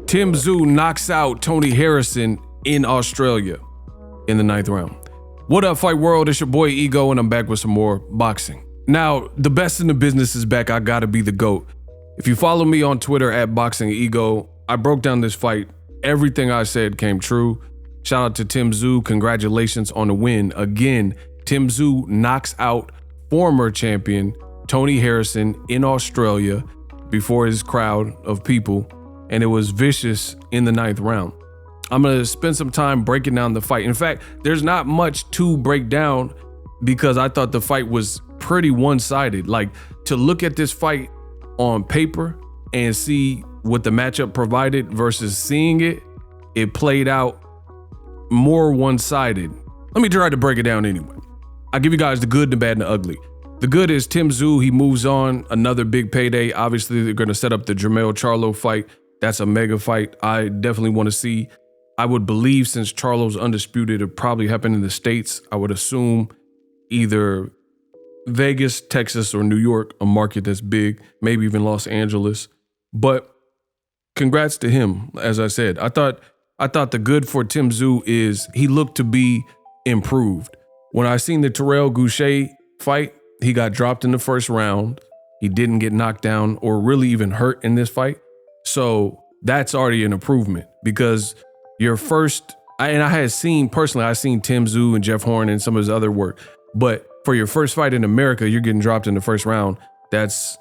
Tszyu knocks out Tony Harrison in Australia in the 9th round. What up, Fight World? It's your boy Ego, and I'm back with some more boxing. Now, the best in the business is back. I gotta be the GOAT. If you follow me on Twitter at BOXINGEGO, I broke down this fight. Everything I said came true. Shout out to Tszyu. Congratulations on the win. Again, Tszyu knocks out former champion Tony Harrison in Australia before his crowd of people, and it was vicious in the 9th round. I'm gonna spend some time breaking down the fight. In fact, there's not much to break down because I thought the fight was pretty one-sided. Like, to look at this fight on paper and see what the matchup provided versus seeing it, it played out more one-sided. Let me try to break it down anyway. I'll give you guys the good, the bad, and the ugly. The good is Tszyu, he moves on, another big payday. Obviously, they're gonna set up the Charlo fight. That's a mega fight I definitely wanna see. I would believe, since Charlo's undisputed, it probably happened in the States. I would assume either Vegas, Texas, or New York, a market that's big, maybe even Los Angeles. But congrats to him. As I said, I thought the good for Tszyu is he looked to be improved. When I seen the Terrell Gausha fight, he got dropped in the first round. He didn't get knocked down or really even hurt in this fight. So that's already an improvement, because your first, and I had seen personally, I seen Tszyu and Jeff Horn and some of his other work, but for your first fight in America, you're getting dropped in the first round. That's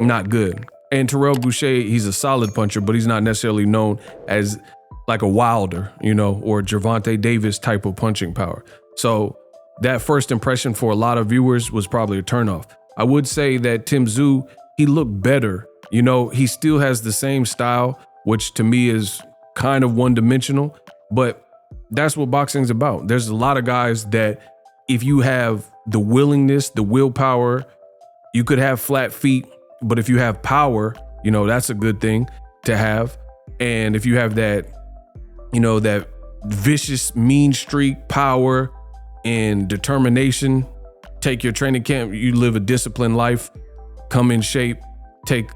not good. And Terrell Gausha, he's a solid puncher, but he's not necessarily known as like a Wilder, or Gervonta Davis type of punching power. So that first impression for a lot of viewers was probably a turnoff. I would say that Tszyu, he looked better. He still has the same style, which to me is kind of one-dimensional, but that's what boxing's about. There's a lot of guys that if you have the willingness, the willpower, you could have flat feet, but if you have power, that's a good thing to have. And if you have that, that vicious, mean streak, power, and determination, take your training camp, you live a disciplined life, come in shape, take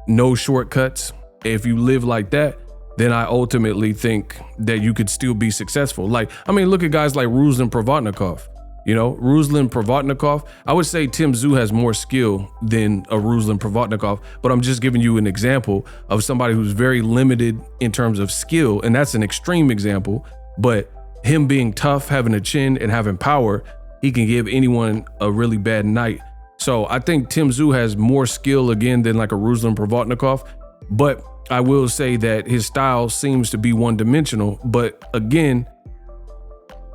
no shortcuts. If you live like that, then I ultimately think that you could still be successful. Look at guys like Ruslan Provodnikov. Ruslan Provodnikov, I would say Tszyu has more skill than a Ruslan Provodnikov, but I'm just giving you an example of somebody who's very limited in terms of skill, and that's an extreme example, but him being tough, having a chin, and having power, he can give anyone a really bad night. So I think Tszyu has more skill again than like a Ruslan Provodnikov, but I will say that his style seems to be one-dimensional. But again,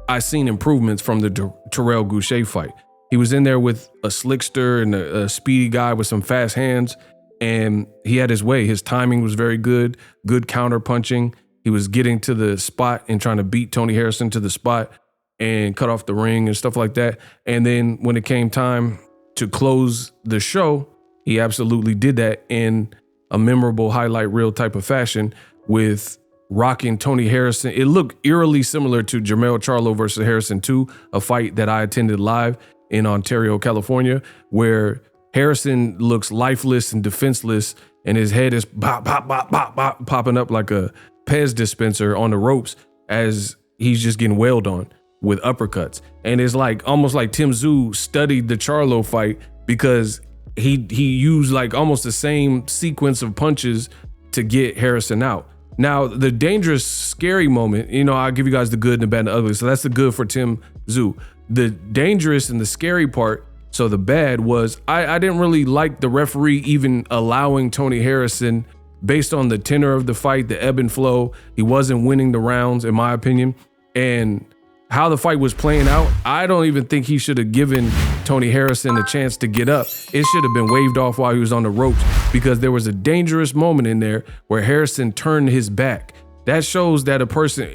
I seen improvements from the Terrell Gausha fight. He was in there with a slickster and a speedy guy with some fast hands, and he had his way. His timing was very good counter punching. He was getting to the spot and trying to beat Tony Harrison to the spot and cut off the ring and stuff like that. And then when it came time to close the show, he absolutely did that in a memorable highlight reel type of fashion with rocking Tony Harrison. It looked eerily similar to Charlo versus Harrison 2, a fight that I attended live in Ontario, California, where Harrison looks lifeless and defenseless, and his head is pop, pop, pop, pop, pop, popping up like a Pez dispenser on the ropes as he's just getting wailed on with uppercuts. And it's almost like Tszyu studied the Charlo fight, because he used almost the same sequence of punches to get Harrison out. Now, the dangerous, scary moment, I'll give you guys the good and the bad and the ugly. So that's the good for Tszyu. The dangerous and the scary part, so the bad was, I didn't really like the referee even allowing Tony Harrison, based on the tenor of the fight, the ebb and flow. He wasn't winning the rounds, in my opinion. And how the fight was playing out, I don't even think he should have given Tony Harrison a chance to get up. It should have been waved off while he was on the ropes, because there was a dangerous moment in there where Harrison turned his back. That shows that a person,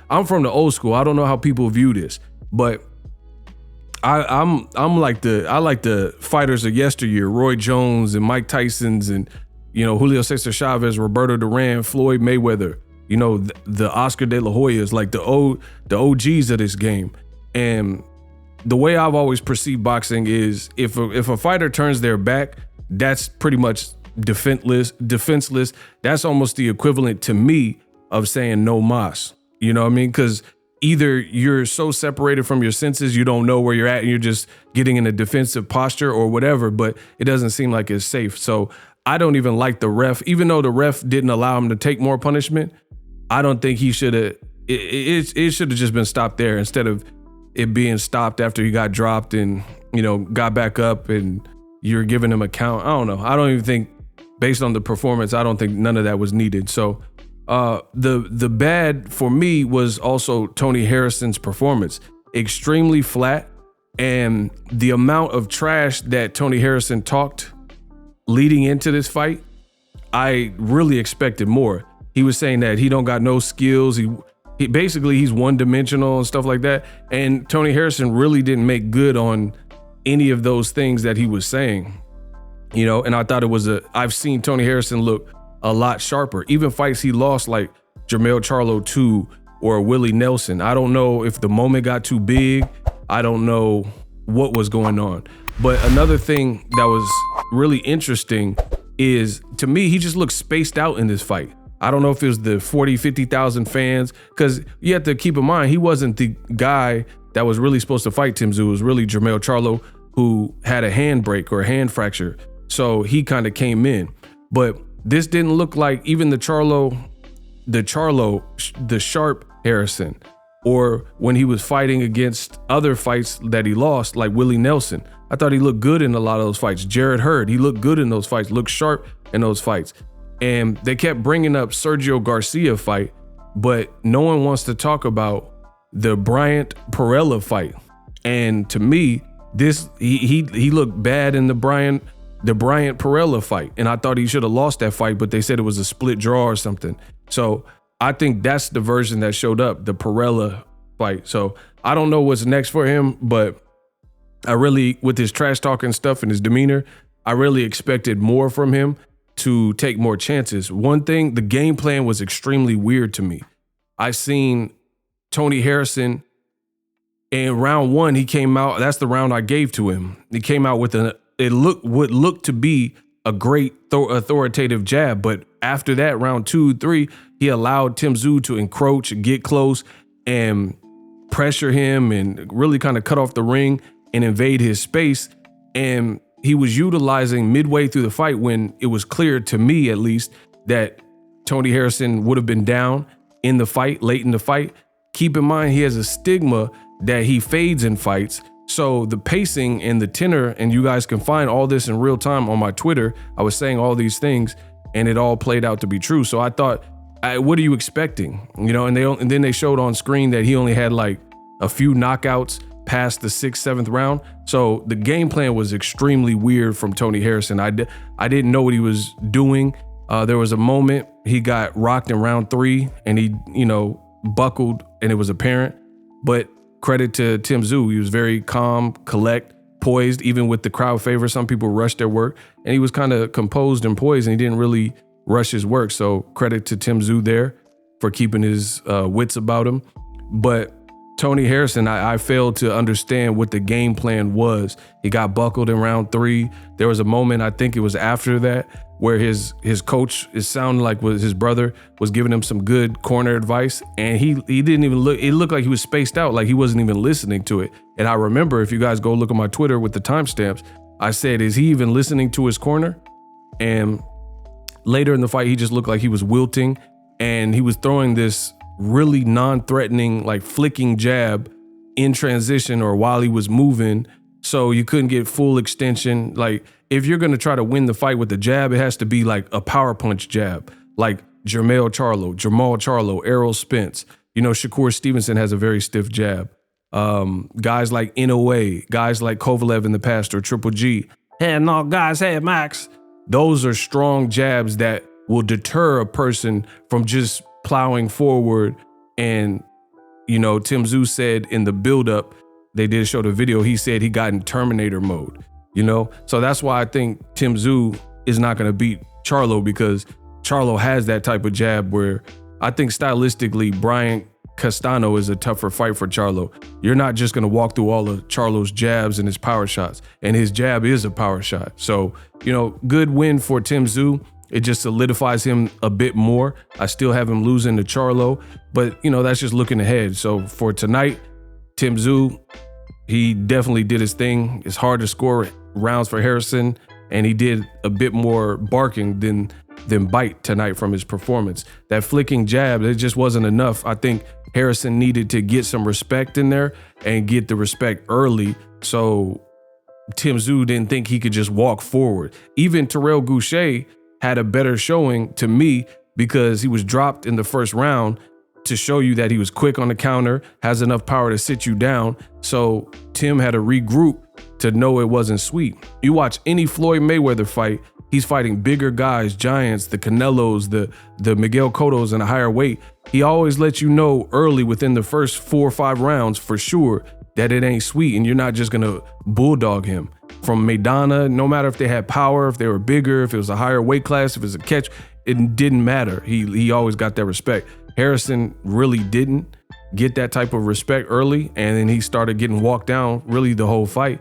I'm from the old school. I don't know how people view this, but I'm like the fighters of yesteryear, Roy Jones and Mike Tyson's and, Julio Cesar Chavez, Roberto Duran, Floyd Mayweather, the Oscar De La Hoyas, like the OGs of this game. And the way I've always perceived boxing is if a fighter turns their back, that's pretty much defenseless. That's almost the equivalent to me of saying no mas. You know what I mean? Because either you're so separated from your senses, you don't know where you're at and you're just getting in a defensive posture or whatever, but it doesn't seem like it's safe. So I don't even like the ref, even though the ref didn't allow him to take more punishment. I don't think he should have, it should have just been stopped there instead of it being stopped after he got dropped and, you know, got back up and you're giving him a count. I don't know. I don't even think, based on the performance, I don't think none of that was needed. So the bad for me was also Tony Harrison's performance. Extremely flat, and the amount of trash that Tony Harrison talked leading into this fight, I really expected more. He was saying that he don't got no skills. He basically, he's one-dimensional and stuff like that. And Tony Harrison really didn't make good on any of those things that he was saying, you know. And I thought I've seen Tony Harrison look a lot sharper. Even fights he lost, like Jermell Charlo 2 or Willie Nelson. I don't know if the moment got too big. I don't know what was going on. But another thing that was really interesting is, to me, he just looked spaced out in this fight. I don't know if it was the 40, 50,000 fans, because you have to keep in mind, he wasn't the guy that was really supposed to fight Tszyu. It was really Jermell Charlo, who had a hand break or a hand fracture. So he kind of came in. But this didn't look like even the sharp Harrison, or when he was fighting against other fights that he lost, like Willie Nelson. I thought he looked good in a lot of those fights. Jarrett Hurd, he looked good in those fights, looked sharp in those fights. And they kept bringing up Sergio Garcia fight, but no one wants to talk about the Bryant Perella fight. And to me, he looked bad in the Bryant Perella fight. And I thought he should have lost that fight, but they said it was a split draw or something. So I think that's the version that showed up, the Perella fight. So I don't know what's next for him, but I really, with his trash talking stuff and his demeanor, I really expected more from him to take more chances. One thing, the game plan was extremely weird to me. I seen Tony Harrison in round one, he came out, that's the round I gave to him. He came out with what looked to be a great authoritative jab, but after that, round 2, 3, he allowed Tszyu to encroach, get close, and pressure him and really kind of cut off the ring and invade his space. And he was utilizing midway through the fight, when it was clear to me, at least, that Tony Harrison would have been down in the fight, late in the fight. Keep in mind, he has a stigma that he fades in fights. So the pacing and the tenor, and you guys can find all this in real time on my Twitter. I was saying all these things and it all played out to be true. So I thought, what are you expecting? You know, and then they showed on screen that he only had like a few knockouts past the 6th, 7th round. So the game plan was extremely weird from Tony Harrison. I didn't know what he was doing. There was a moment he got rocked in round 3 and he, you know, buckled and it was apparent. But credit to Tszyu, he was very calm, poised, even with the crowd favor. Some people rushed their work, and he was kind of composed and poised, and he didn't really rush his work. So credit to Tszyu there for keeping his wits about him. But Tony Harrison, I failed to understand what the game plan was. He got buckled in round 3. There was a moment, I think it was after that, where his coach, it sounded like his brother was giving him some good corner advice, and he didn't even look, it looked like he was spaced out, like he wasn't even listening to it. And I remember, if you guys go look at my Twitter with the timestamps, I said, is he even listening to his corner? And later in the fight, he just looked like he was wilting, and he was throwing this really non-threatening, like flicking jab in transition or while he was moving, so you couldn't get full extension. Like, if you're going to try to win the fight with the jab, it has to be like a power punch jab, like Jamal Charlo, Errol Spence. You know, Shakur Stevenson has a very stiff jab. Guys like NOA, guys like Kovalev in the past, or Triple G. Hey, no, guys, hey, Max. Those are strong jabs that will deter a person from just plowing forward. And, you know, Tszyu said in the buildup, they did show the video, he said he got in Terminator mode, you know? So that's why I think Tszyu is not going to beat Charlo, because Charlo has that type of jab where I think stylistically Bryant Castano is a tougher fight for Charlo. You're not just going to walk through all of Charlo's jabs and his power shots. And his jab is a power shot. So, you know, good win for Tszyu. It just solidifies him a bit more. I still have him losing to Charlo, but, you know, that's just looking ahead. So for tonight, Tszyu, he definitely did his thing. It's hard to score rounds for Harrison, and he did a bit more barking than bite tonight from his performance. That flicking jab, it just wasn't enough. I think Harrison needed to get some respect in there and get the respect early, so Tszyu didn't think he could just walk forward. Even Terrell Goucher had a better showing to me because he was dropped in the first round to show you that he was quick on the counter, has enough power to sit you down. So Tim had to regroup to know it wasn't sweet. You watch any Floyd Mayweather fight, he's fighting bigger guys, giants, the Canelos, the Miguel Cottos in a higher weight. He always lets you know early within the first 4 or 5 rounds for sure that it ain't sweet and you're not just gonna bulldog him. From Maidana, no matter if they had power, if they were bigger, if it was a higher weight class, if it was a catch, it didn't matter. He always got that respect. Harrison really didn't get that type of respect early, and then he started getting walked down really the whole fight.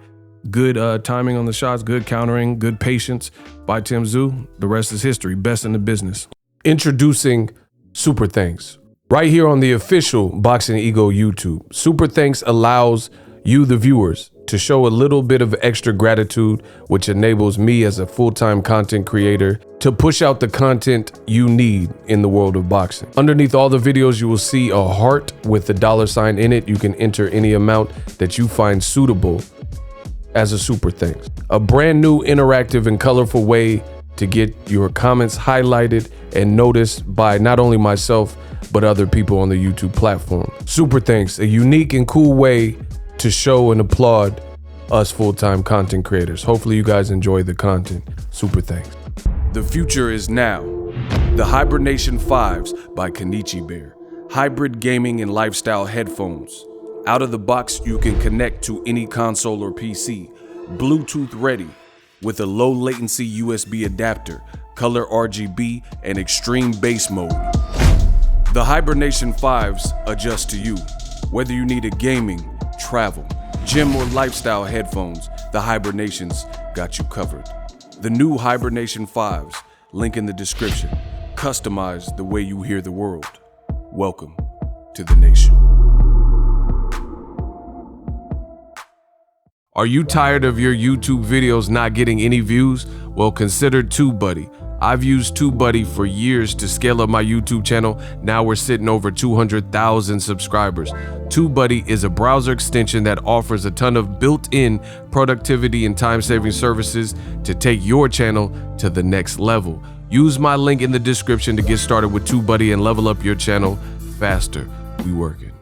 Good timing on the shots, good countering, good patience by Tszyu. The rest is history. Best in the business. Introducing Super Thanks. Right here on the official Boxingego YouTube. Super Thanks allows you, the viewers, to show a little bit of extra gratitude, which enables me as a full-time content creator to push out the content you need in the world of boxing. Underneath all the videos, you will see a heart with a $sign in it. You can enter any amount that you find suitable as a super thanks. A brand new interactive and colorful way to get your comments highlighted and noticed by not only myself, but other people on the YouTube platform. Super thanks, a unique and cool way to show and applaud us full-time content creators. Hopefully you guys enjoy the content. Super thanks. The future is now. The Hibernation 5s by Kenichi Bear. Hybrid gaming and lifestyle headphones. Out of the box, you can connect to any console or PC. Bluetooth ready with a low latency USB adapter, color RGB, and extreme bass mode. The Hibernation 5s adjust to you. Whether you need a gaming, travel, gym, or lifestyle headphones, the Hibernations got you covered. The new Hibernation 5s, link in the description. Customize the way you hear the world. Welcome to the nation. Are you tired of your YouTube videos not getting any views? Well, consider TubeBuddy. I've used TubeBuddy for years to scale up my YouTube channel. Now we're sitting over 200,000 subscribers. TubeBuddy is a browser extension that offers a ton of built-in productivity and time-saving services to take your channel to the next level. Use my link in the description to get started with TubeBuddy and level up your channel faster. We working.